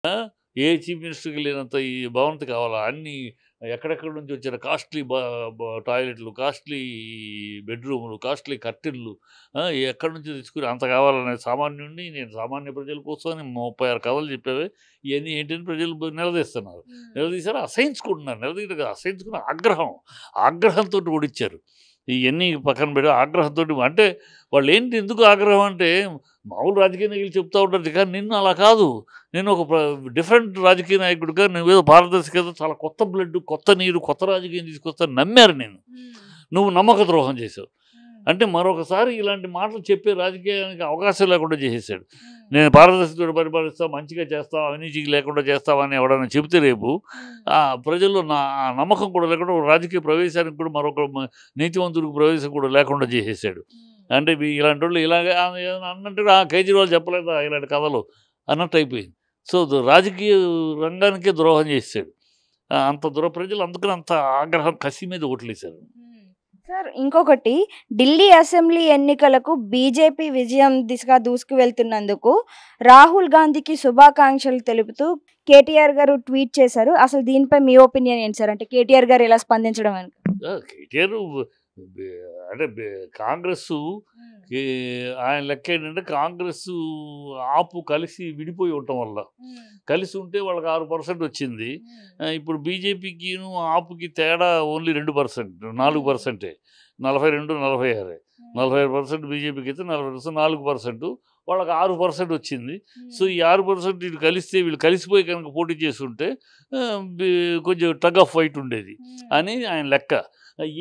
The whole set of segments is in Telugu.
ఆ! ఏ చీఫ్ మినిస్టర్‌కి లేనంత ఈ భవంతి కావాలా? అన్నీ ఎక్కడెక్కడి నుంచి వచ్చిన కాస్ట్‌లీ బ బ టాయిలెట్‌లు, కాస్ట్‌లీ బెడ్‌రూములు, కాస్ట్‌లీ కర్టెన్‌లు ఎక్కడి నుంచి తెచ్చుకొని అంత కావాలనే సామాన్యుడిని నేను సామాన్య ప్రజల కోసమని 36 కథలు చెప్పావే ఇయన్నీ ఏంటని ప్రజలు నిలదీస్తున్నారు. నిలదీశారు అసహించుకుంటున్నారు. నిలదీయడం కాదు అసహించుకున్న ఆగ్రహం. ఆగ్రహంతోటి ఓడించారు. ఇయన్నీ పక్కన పెట్టి ఆగ్రహంతోటి అంటే వాళ్ళేంటి ఎందుకు ఆగ్రహం అంటే మామూలు రాజకీయ నాయకులు చెప్తా ఉంటారు. కానీ నిన్ను అలా కాదు. నేను ఒక డిఫరెంట్ రాజకీయ నాయకుడిగా నువ్వేదో పారదర్శకత చాలా కొత్త బ్లడ్, కొత్త నీరు, కొత్త రాజకీయం తీసుకొస్తాను నమ్మారు నేను. నువ్వు నమ్మక ద్రోహం చేసావు. అంటే మరొకసారి ఇలాంటి మాటలు చెప్పే రాజకీయానికి అవకాశం లేకుండా చేసేసాడు. నేను పారదర్శకతతో పరిపాలిస్తా, మంచిగా చేస్తా, అవినీతి లేకుండా చేస్తావని ఎవడన్నా చెబితే రేపు ప్రజల్లో ఆ నమ్మకం కూడా లేకుండా ఒక రాజకీయ ప్రవేశానికి కూడా మరొక నీతివంతుడికి ప్రవేశం కూడా లేకుండా చేసేసాడు. అంటే ఇలాంటోళ్ళు ఇలాగే అన్నట్టుగా కేజ్రీవాల్ చెప్పలేదా ఇలాంటి కథలు అన్నట్టు అయిపోయింది. సో, రాజకీయ రంగానికే ద్రోహం చేసేసాడు. అంత ప్రజలు అందుకని అంత ఆగ్రహం, కసి మీద ఓట్లేసారు. సార్ ఇంకొకటి ఢిల్లీ అసెంబ్లీ ఎన్నికలకు బీజేపీ విజయం దిశగా దూసుకు వెళ్తున్నందుకు రాహుల్ గాంధీకి శుభాకాంక్షలు తెలుపుతూ కేటీఆర్ గారు ట్వీట్ చేశారు. అసలు దీనిపై మీ ఒపీనియన్ ఏంటి సార్? అంటే కేటీఆర్ గారు ఎలా స్పందించడం వెనుక? కేటీఆర్ అంటే కాంగ్రెస్సు ఆయన లెక్క ఏంటంటే కాంగ్రెస్ ఆపు కలిసి విడిపోయి ఉండటం వల్ల కలిసి ఉంటే వాళ్ళకి 6% వచ్చింది. ఇప్పుడు బీజేపీకిను ఆపుకి తేడా ఓన్లీ 2%, 4%. 42, 46. 45% బీజేపీకి అయితే 40% 4%. వాళ్ళకి 6% వచ్చింది. సో, ఈ 6% ఇటు కలిస్తే వీళ్ళు కలిసిపోయి కనుక పోటీ చేస్తుంటే కొంచెం టగ్ ఆఫ్ ఫైట్ ఉండేది అని ఆయన లెక్క.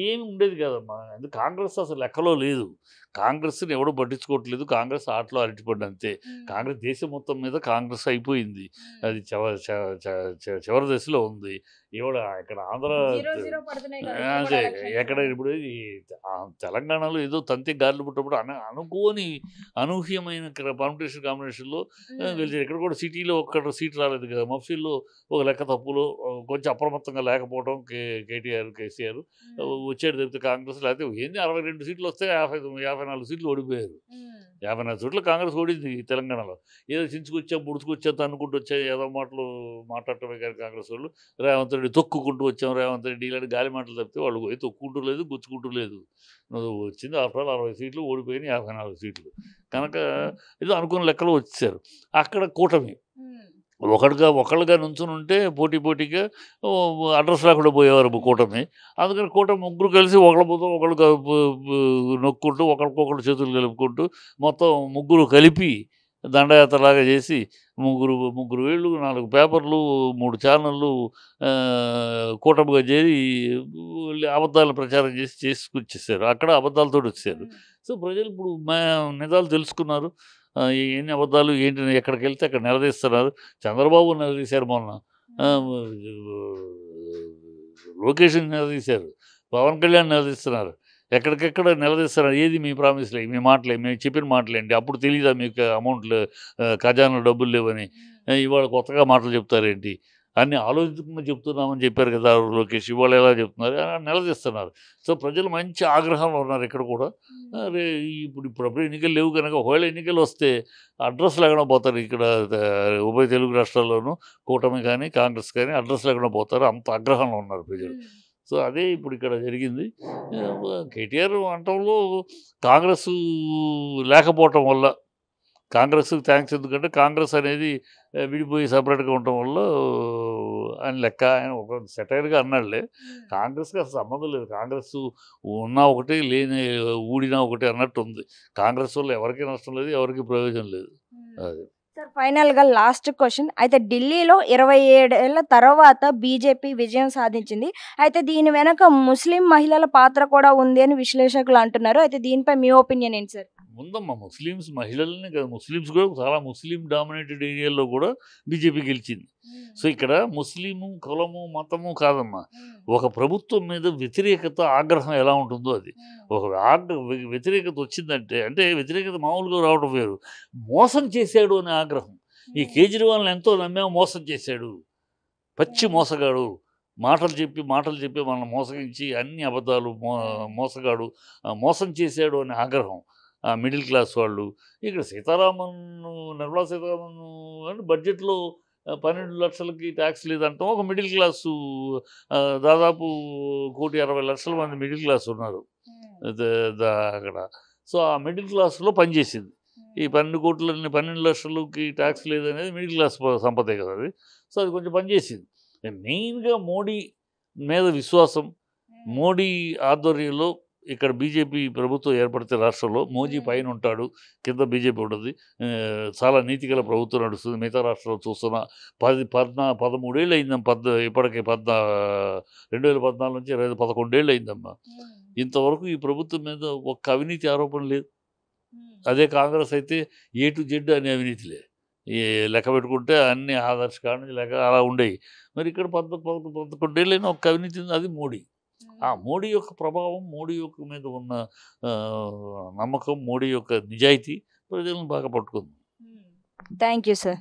ఏమి ఉండేది కాదమ్మా. కాంగ్రెస్ అసలు లెక్కలో లేదు. కాంగ్రెస్‌ని ఎవడు పట్టించుకోవట్లేదు. కాంగ్రెస్ ఆటలో అరటిపండు అంతే. కాంగ్రెస్ దేశం మొత్తం మీద కాంగ్రెస్ అయిపోయింది. అది చివరి దశలో ఉంది. ఇక్కడ ఆంధ్ర అదే ఎక్కడ ఇప్పుడు తెలంగాణలో ఏదో తంతి గాలిలో పుట్టినప్పుడు అనుకోని అనూహ్యమైన కాంబినేషన్‌లో గెలిచారు. ఇక్కడ కూడా సిటీలో ఒక్క సీట్ రాలేదు కదా! మఫ్సిల్‌లో ఒక లెక్క తప్పులో కొంచెం అప్రమత్తంగా లేకపోవడం కేటీఆర్, కేసీఆర్ వచ్చాడు తప్పితే కాంగ్రెస్ లేకపోతే ఏంది 62 సీట్లు వస్తే 54 సీట్లు ఓడిపోయారు. 54 సీట్లు కాంగ్రెస్ ఓడింది తెలంగాణలో. ఏదో చించుకొచ్చాం, బుడుచుకొచ్చాం, తన్నుకుంటూ వచ్చాం ఏదో మాటలు మాట్లాడటమే కానీ కాంగ్రెస్ వాళ్ళు రేవంత్ రెడ్డి తొక్కుకుంటూ వచ్చాం, రేవంత్ రెడ్డి ఇలాంటి గాలి మాటలు తప్పితే వాళ్ళు పోయి తొక్కుంటూ లేదు, గుచ్చుకుంటూ లేదు. నువ్వు వచ్చింది ఆఫ్టర్ ఆల్ 60 సీట్లు ఓడిపోయినాయి 54 సీట్లు. కనుక ఏదో అనుకున్న లెక్కలో వచ్చేసారు. అక్కడ కూటమి ఒకళ్ళుగా నుంచొనుంటే పోటీగా అడ్రస్ లేకుండా పోయేవారు కూటమి. అందుకని కూటమి ముగ్గురు కలిసి ఒకళ్ళ బుధం ఒకళ్ళు నొక్కుంటూ ఒకళ్ళకొకళ్ళు చేతులు కలుపుకుంటూ మొత్తం ముగ్గురు కలిపి దండయాత్రలాగా చేసి ముగ్గురు వీళ్ళు 4 పేపర్లు 3 ఛానళ్ళు కూటమిగా చేరి అబద్ధాలు ప్రచారం చేసుకొచ్చేసారు. అక్కడ అబద్ధాలతోటి వచ్చేసారు. సో, ప్రజలు ఇప్పుడు నిజాలు తెలుసుకున్నారు. ఎన్ని అబద్ధాలు ఏంటి ఎక్కడికెళ్తే అక్కడ నిలదీస్తున్నారు. చంద్రబాబు నిలదీశారు మొన్న. లోకేష్‌ని నిలదీశారు. పవన్ కళ్యాణ్ నిలదీస్తున్నారు. ఎక్కడికెక్కడ నిలదీస్తున్నారు. ఏది మీ ప్రామిస్‌లే, మీ మాటలే, మేము చెప్పిన మాటలేంటి? అప్పుడు తెలీదా మీకు అమౌంట్‌లు ఖజానాలో డబ్బులు లేవని? ఇవాళ కొత్తగా మాటలు చెప్తారేంటి? అన్నీ ఆలోచించకుండా చెప్తున్నామని చెప్పారు కదా లోకేష్. ఇవాళ ఎలా చెప్తున్నారు? నిలదీస్తున్నారు. సో, ప్రజలు మంచి ఆగ్రహంలో ఉన్నారు ఇక్కడ కూడా. అరే! ఇప్పుడప్పుడు ఎన్నికలు లేవు కనుక ఒకవేళ ఎన్నికలొస్తే అడ్రస్ లేకుండా పోతారు ఇక్కడ ఉభయ తెలుగు రాష్ట్రాల్లోనూ కూటమి కానీ, కాంగ్రెస్ కానీ అడ్రస్ లేకుండా పోతారు. అంత ఆగ్రహంలో ఉన్నారు ప్రజలు. సో, అదే ఇప్పుడు ఇక్కడ జరిగింది. కేటీఆర్ అనటంలో కాంగ్రెసు లేకపోవటం వల్ల కాంగ్రెస్‌కి థాంక్స్ ఎందుకంటే కాంగ్రెస్ అనేది విడిపోయి సెపరేట్‌గా ఉండటం వల్ల అని లెక్క. ఆయన ఒక సెటైర్‌గా అన్నాడులే. కాంగ్రెస్‌కి అసలు సంబంధం లేదు. కాంగ్రెస్ ఉన్నా ఒకటే, ఊడినా ఒకటే అన్నట్టుంది. కాంగ్రెస్ వల్ల ఎవరికీ నష్టం లేదు. ఎవరికీ ప్రయోజనం లేదు. అది. సార్ ఫైనల్‌గా లాస్ట్ క్వెషన్. అయితే ఢిల్లీలో 27 ఏళ్ల తర్వాత బీజేపీ విజయం సాధించింది. అయితే దీని వెనక ముస్లిం మహిళల పాత్ర కూడా ఉంది అని విశ్లేషకులు అంటున్నారు. అయితే దీనిపై మీ ఒపీనియన్ ఏంటి సార్? ఉందమ్మా. ముస్లిమ్స్ మహిళలనే కాదు, ముస్లిమ్స్ కూడా చాలా ముస్లిం డామినేటెడ్ ఏరియాల్లో కూడా బీజేపీ గెలిచింది. సో, ఇక్కడ ముస్లిము, కులము, మతము కాదమ్మా. ఒక ప్రభుత్వం మీద వ్యతిరేకత, ఆగ్రహం ఎలా ఉంటుందో అది. ఒక వ్యతిరేకత వచ్చిందంటే అంటే వ్యతిరేకత మామూలుగా రావడం వేరు. మోసం చేశాడు అనే ఆగ్రహం. ఈ కేజ్రీవాల్‌ని ఎంతో నమ్మాము, మోసం చేశాడు. పచ్చి మోసగాడు. మాటలు చెప్పి మనల్ని మోసగించి అన్ని అబద్ధాలు మోసగాడు, మోసం చేశాడు అనే ఆగ్రహం. మిడిల్ క్లాస్ వాళ్ళు. ఇక్కడ నిర్మలా సీతారామన్ అంటే బడ్జెట్‌లో 12 లక్షలకి ట్యాక్స్ లేదంటాం. ఒక మిడిల్ క్లాసు దాదాపు 1,60,00,000 మంది మిడిల్ క్లాస్ ఉన్నారు అక్కడ. సో ఆ మిడిల్ క్లాస్లో పనిచేసింది. ఈ 12 లక్షలకి ట్యాక్స్ లేదనేది మిడిల్ క్లాస్ సంపదే కదా అది. సో అది కొంచెం పనిచేసింది. మెయిన్గా మోడీ మీద విశ్వాసం, మోడీ ఆధ్వర్యంలో ఇక్కడ బీజేపీ ప్రభుత్వం ఏర్పడితే రాష్ట్రంలో మోదీ పైన ఉంటాడు, కింద బీజేపీ ఉంటుంది. చాలా నీతిగల ప్రభుత్వం నడుస్తుంది. మిగతా రాష్ట్రాల్లో చూస్తున్న 13 ఏళ్ళు అయిందమ్మా. ఇప్పటికే 2014 నుంచి 11 ఏళ్ళు అయిందమ్మా. ఇంతవరకు ఈ ప్రభుత్వం మీద ఒక్క అవినీతి ఆరోపణ లేదు. అదే కాంగ్రెస్ అయితే ఏ టు జెడ్ అనే అవినీతిలే. ఈ లెక్క పెట్టుకుంటే అన్ని ఆదర్శ కాడ నుంచి లెక్క అలా ఉండేవి. మరి ఇక్కడ 11 ఏళ్ళైనా ఒక్క అవినీతి ఉంది, అది మోడీ. ఆ మోడీ యొక్క ప్రభావం, మోడీ యొక్క మీద ఉన్న నమ్మకం, మోడీ యొక్క నిజాయితీ ప్రజలను బాగా పట్టుకుంది. Thank you sir.